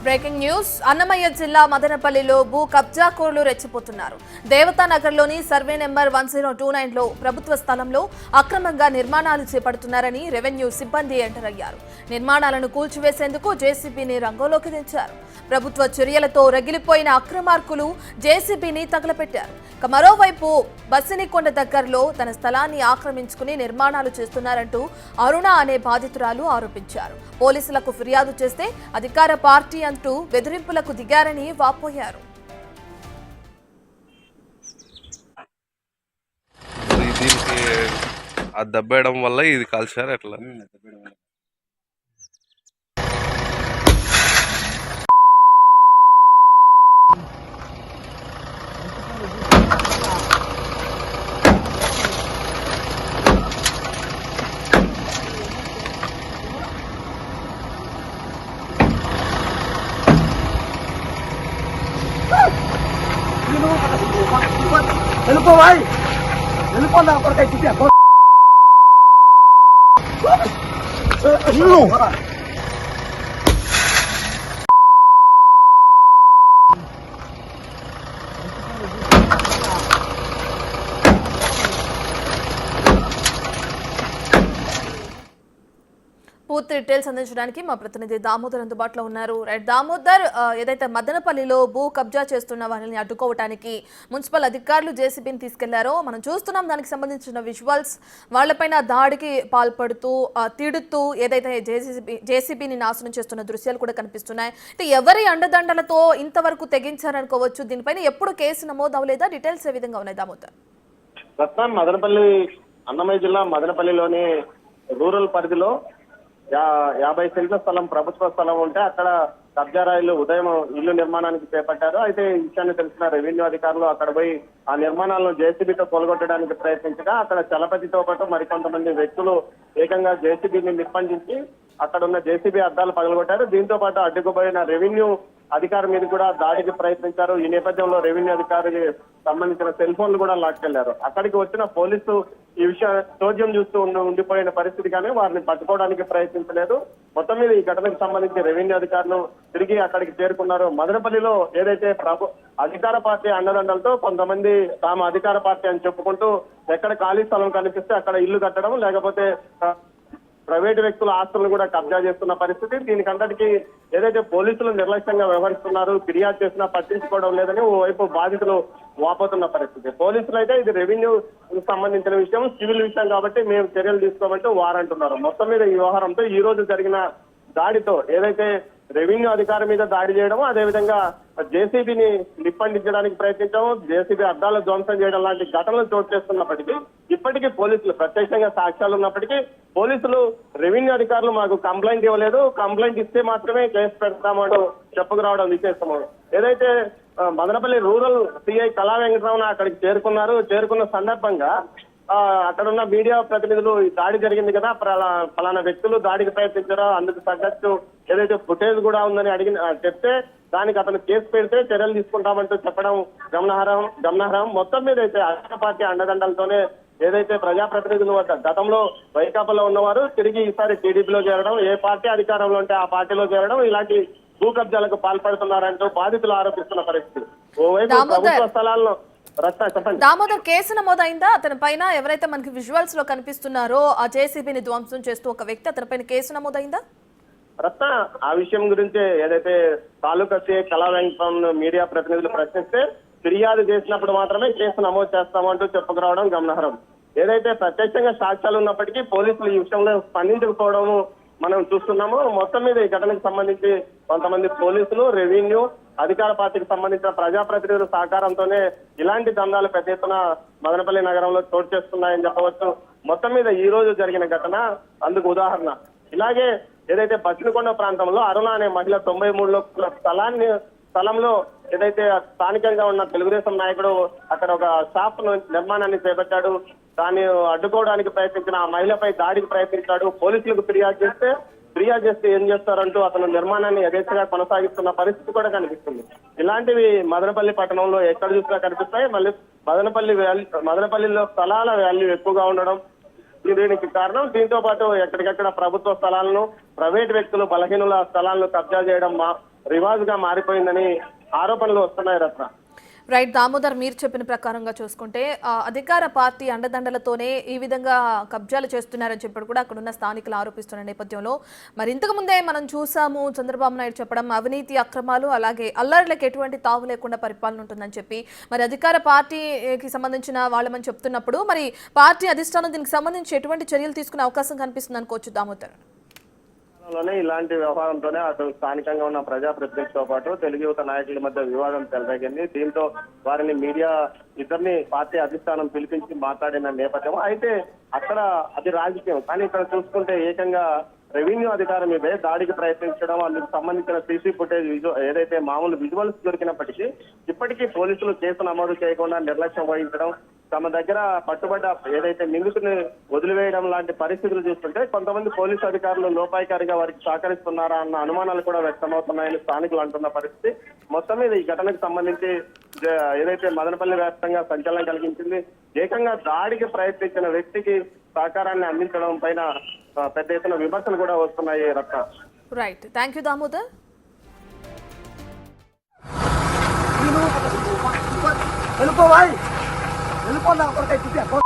Breaking news Annamayya జిల్లా మదనపల్లిలో భూ కబ్జాకోర్లు రెచ్చిపోతున్నారు. దేవతానగర్లోని సర్వే నెంబర్ 1029లో ప్రభుత్వ స్థలంలో అక్రమంగా నిర్మాణాలు చేపడుతున్నారని రెవెన్యూ సిబ్బంది ఎంటర్ అయ్యారు. నిర్మాణాలను కూల్చివేసేందుకు జేసీబీని రంగంలోకి దించారు. ప్రభుత్వ చర్యలతో రగిలిపోయిన అక్రమార్కులు జేసీబీని తగలపెట్టారు. మరోవైపు బసినికొండ దగ్గరలో తన స్థలాన్ని ఆక్రమించుకుని నిర్మాణాలు చేస్తున్నారంటూ అరుణ అనే బాధితురాలు ఆరోపించారు. పోలీసులకు ఫిర్యాదు చేస్తే అధికార పార్టీ అంటూ బెదిరింపులకు దిగారని వాపోయారు. దీనికి అది దబ్బేయడం వల్ల ఇది కాల్చారు ఎట్లా? వెళ్ళిపోవాలి వెళ్ళిపోదా కొరకైతే పూర్తి డీటెయిల్స్ అందించడానికి మా ప్రతినిధి దామోదర్ అందుబాటులో ఉన్నారు. రైట్ దామోదర్, ఏదైతే మదనపల్లిలో భూ కబ్జా చేస్తున్న వారిని అడ్డుకోవడానికి మున్సిపల్ అధికారులు జేసీబీని తీసుకెళ్లారో మనం చూస్తున్నాం. దానికి సంబంధించిన విజువల్స్, వాళ్లపైన దాడికి పాల్పడుతూ తిడుతూ ఏదైతే జేసీబీని నాశనం చేస్తున్న దృశ్యాలు కూడా కనిపిస్తున్నాయి. అంటే ఎవరి అండదండలతో ఇంతవరకు తెగించారనుకోవచ్చు? దీనిపైన ఎప్పుడు కేసు నమోదు అవ్వలేదా? డీటెయిల్స్ ఏ విధంగా ఉన్నాయి దామోదర్? ప్రస్తుతం మదనపల్లి అన్నమయ్య జిల్లా మదనపల్లిలోని రూరల్ పరిధిలో 50 సెంట్ల స్థలం ప్రభుత్వ స్థలం ఉంటే అక్కడ కబ్జా రాయిలు ఉదయం ఇల్లు నిర్మాణానికి చేపట్టారు. అయితే ఈ విషయాన్ని తెలిసిన రెవెన్యూ అధికారులు అక్కడ పోయి ఆ నిర్మాణాలను జేసీబీతో కొలగొట్టడానికి ప్రయత్నించగా అక్కడ చలపతితో పాటు మరికొంతమంది వ్యక్తులు ఏకంగా జేసీబీని నిర్బంధించి అక్కడ ఉన్న జేసీబీ అద్దాలు పగలగొట్టారు. దీంతో పాటు అడ్డుకుపోయిన రెవెన్యూ అధికారి మీద కూడా దాడికి ప్రయత్నించారు. ఈ నేపథ్యంలో రెవెన్యూ అధికారికి సంబంధించిన సెల్ ఫోన్లు కూడా లాక్కెళ్లారు. అక్కడికి వచ్చిన పోలీసు ఈ విషయం చోద్యం చూస్తూ ఉండిపోయిన పరిస్థితి కానీ వారిని పట్టుకోవడానికి ప్రయత్నించలేదు. మొత్తం మీద ఈ ఘటనకు సంబంధించి రెవెన్యూ అధికారులు తిరిగి అక్కడికి చేరుకున్నారు. మదనపల్లిలో ఏదైతే అధికార పార్టీ అండదండలతో కొంతమంది తాము అధికార పార్టీ అని చెప్పుకుంటూ ఎక్కడ ఖాళీ స్థలం కనిపిస్తే అక్కడ ఇల్లు కట్టడం, లేకపోతే ప్రైవేటు వ్యక్తుల ఆస్తులను కూడా కబ్జా చేస్తున్న పరిస్థితి. దీనికంతటికి ఏదైతే పోలీసులు నిర్లక్ష్యంగా వ్యవహరిస్తున్నారు, ఫిర్యాదు చేసినా పట్టించుకోవడం లేదని ఓవైపు బాధితులు వాపోతున్న పరిస్థితి. పోలీసులు అయితే ఇది రెవెన్యూ సంబంధించిన విషయం, సివిల్ విషయం కాబట్టి మేము చర్యలు తీసుకోమంటూ వారంటున్నారు. మొత్తం మీద ఈ వ్యవహారంతో ఈ రోజు జరిగిన దాడితో ఏదైతే రెవెన్యూ అధికారి మీద దాడి చేయడము, అదేవిధంగా జేసీబీని నిప్పండించడానికి ప్రయత్నించడం, జేసీబీ అద్దాలు ధ్వంసం చేయడం లాంటి ఘటనలు చోటు చేస్తున్నప్పటికీ ఇప్పటికీ పోలీసులు ప్రత్యక్షంగా సాక్ష్యాలు ఉన్నప్పటికీ పోలీసులు రెవెన్యూ అధికారులు మాకు కంప్లైంట్ ఇవ్వలేదు, కంప్లైంట్ ఇస్తే మాత్రమే కేసు పెడతామంటూ చెప్పుకురావడం విశేషము. ఏదైతే మదనపల్లి రూరల్ సిఐ కళా వెంకటరమణ అక్కడికి చేరుకున్నారు. చేరుకున్న సందర్భంగా అక్కడున్న మీడియా ప్రతినిధులు ఈ దాడి జరిగింది కదా, ఫలానా వ్యక్తులు దాడికి ప్రయత్నించారో అందుకు తగ్గట్టు ఏదైతే ఫుటేజ్ కూడా ఉందని చెప్తే దానికి అతను కేసు పెడితే చర్యలు తీసుకుంటామంటూ చెప్పడం గమనార్హం. మొత్తం మీద అయితే అధికార పార్టీ అండదండలతోనే ఏదైతే ప్రజాప్రతినిధులు గతంలో వైకాపాలో ఉన్నవారు తిరిగి ఈసారి టీడీపీలో చేరడం, ఏ పార్టీ అధికారంలో ఉంటే ఆ పార్టీలో చేరడం, ఇలాంటి భూ కబ్జాలకు పాల్పడుతున్నారంటూ బాధితులు ఆరోపిస్తున్న పరిస్థితి. ఓవైపు ప్రభుత్వ స్థలాల్లో దామోదర్, కేసు నమోదైందా అతని పైన? ఎవరైతే మనకి విజువల్స్ లో కనిపిస్తున్నారో ఆ జేసీబీని ధ్వంసం చేస్తూ ఒక వ్యక్తి, అతని పైన కేసు నమోదైందా? రత్న, ఆ విషయం గురించి ఏదైతే తాలూకా సిఐ కళా వెంకటరమణ మీడియా ప్రతినిధులు ప్రశ్నిస్తే ఫిర్యాదు చేసినప్పుడు మాత్రమే కేసు నమోదు చేస్తామంటూ చెప్పుకురావడం గమనార్హం. ఏదైతే ప్రత్యక్షంగా సాక్ష్యాలు ఉన్నప్పటికీ పోలీసులు ఈ విషయంలో స్పందించకపోవడము మనం చూస్తున్నాము. మొత్తం మీద ఈ ఘటనకు సంబంధించి కొంతమంది పోలీసులు, రెవెన్యూ అధికార పార్టీకి సంబంధించిన ప్రజాప్రతినిధుల సహకారంతోనే ఇలాంటి దందాలు పెద్ద ఎత్తున మదనపల్లి నగరంలో చోటు చేస్తున్నాయని చెప్పవచ్చు. మొత్తం మీద ఈ రోజు జరిగిన ఘటన అందుకు ఉదాహరణ. ఇలాగే ఏదైతే బసినికొండ ప్రాంతంలో అరుణ అనే మహిళ 93లో స్థలంలో ఏదైతే స్థానికంగా ఉన్న తెలుగుదేశం నాయకుడు అక్కడ ఒక షాప్ నిర్మాణాన్ని చేపట్టాడు. దాన్ని అడ్డుకోవడానికి ప్రయత్నించిన ఆ మహిళపై దాడికి ప్రయత్నించాడు. పోలీసులకు ఫిర్యాదు చేస్తే ఏం చేస్తారంటూ అతను నిర్మాణాన్ని యథేచ్ఛగా కొనసాగిస్తున్న పరిస్థితి కూడా కనిపిస్తుంది. ఇలాంటివి మదనపల్లి పట్టణంలో ఎక్కడ చూసినా కనిపిస్తాయి. మళ్ళీ మదనపల్లిలో స్థలాల వాల్యూ ఎక్కువగా ఉండడం దీనికి కారణం. దీంతో పాటు ఎక్కడికక్కడ ప్రభుత్వ స్థలాలను ప్రైవేట్ వ్యక్తులు బలహీనుల స్థలాలను కబ్జా చేయడం రివాజ్గా మారిపోయిందని ఆరోపణలు వస్తున్నాయి రత్న. రైట్ దామోదర్, మీరు చెప్పిన ప్రకారంగా చూసుకుంటే అధికార పార్టీ అండదండలతోనే ఈ విధంగా కబ్జాలు చేస్తున్నారని చెప్పి కూడా అక్కడున్న స్థానికులు ఆరోపిస్తున్న నేపథ్యంలో మరి ఇంతకు ముందే మనం చూసాము చంద్రబాబు నాయుడు చెప్పడం అవినీతి అక్రమాలు అలాగే అల్లర్లకు ఎటువంటి తావు లేకుండా పరిపాలన ఉంటుందని చెప్పి మరి అధికార పార్టీకి సంబంధించిన వాళ్ళమని చెప్తున్నప్పుడు మరి పార్టీ అధిష్టానం దీనికి సంబంధించి ఎటువంటి చర్యలు తీసుకునే అవకాశం కనిపిస్తుంది అనుకోవచ్చు దామోదర్? లోనే ఇలాంటి వ్యవహారంతోనే అటు స్థానికంగా ఉన్న ప్రజాప్రతినిధులతో పాటు తెలుగు యువత నాయకుల మధ్య వివాదం చెలరేగింది. దీంతో వారిని మీడియా ఇద్దరిని పార్టీ అధిష్టానం పిలిపించి మాట్లాడిన నేపథ్యం. అయితే అక్కడ అది రాజకీయం, కానీ ఇక్కడ చూసుకుంటే ఏకంగా రెవెన్యూ అధికారి మీదే దాడికి ప్రయత్నించడం, అందుకు సంబంధించిన సీసీ ఫుటేజ్ ఏదైతే మామూలు విజువల్స్ దొరికినప్పటికీ ఇప్పటికీ పోలీసులు కేసు నమోదు చేయకుండా నిర్లక్ష్యం వహించడం, తమ దగ్గర పట్టుబడ్డ ఏదైతే నిందితుని వదిలివేయడం లాంటి పరిస్థితులు చూస్తుంటే కొంతమంది పోలీసు అధికారులు లోపాయికారిగా వారికి సహకరిస్తున్నారా అన్న అనుమానాలు కూడా వ్యక్తమవుతున్నాయని స్థానికులు అంటున్న పరిస్థితి. మొత్తం మీద ఈ ఘటనకు సంబంధించి ఏదైతే మదనపల్లి వ్యాప్తంగా సంచలనం కలిగించింది. ఏకంగా దాడికి ప్రయత్నించిన వ్యక్తికి సహకారాన్ని అందించడం పైన పెద్ద ఎత్తున విమర్శలు కూడా వస్తున్నాయి Ratna. Right, thank you Damodar. వెళ్ళిపోవాయి, వెళ్ళిపోదా కొరకై చూపా.